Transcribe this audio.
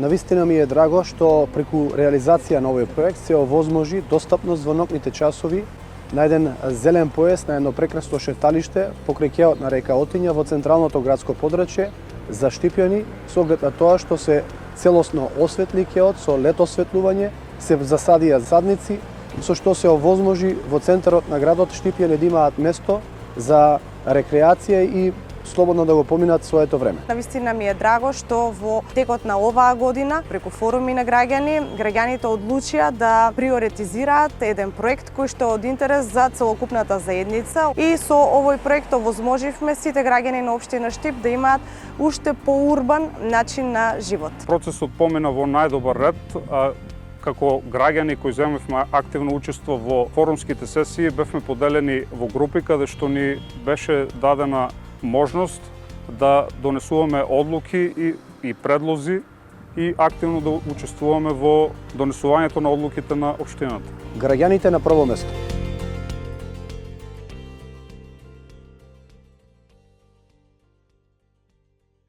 Навистина ми е драго што преку реализација на овој проект се овозможи достапност во ноќните часови на еден зелен пояс, на едно прекрасно шеталиште покрај кеот на река Отиња во централното градско подрачје за Штипјани, со оглед на тоа што се целосно осветли кеот со лет осветлување, се засадија садници, со што се овозможи во центарот на градот Штипјани да имаат место за рекреација и слободно да го поминат своето време. Навистина ми е драго што во текот на оваа година, преку форуми на граѓаните одлучија да приоритизираат еден проект кој што е од интерес за целокупната заедница и со овој проект овозможивме сите граѓани на општина Штип да имаат уште поурбан начин на живот. Процесот помина во најдобар ред. Како граѓани кои земевме активно учество во форумските сесии, бевме поделени во групи каде што ни беше дадена можност да донесуваме одлуки и предлози и активно да учествуваме во донесувањето на одлуките на општината. Граѓаните на прво место.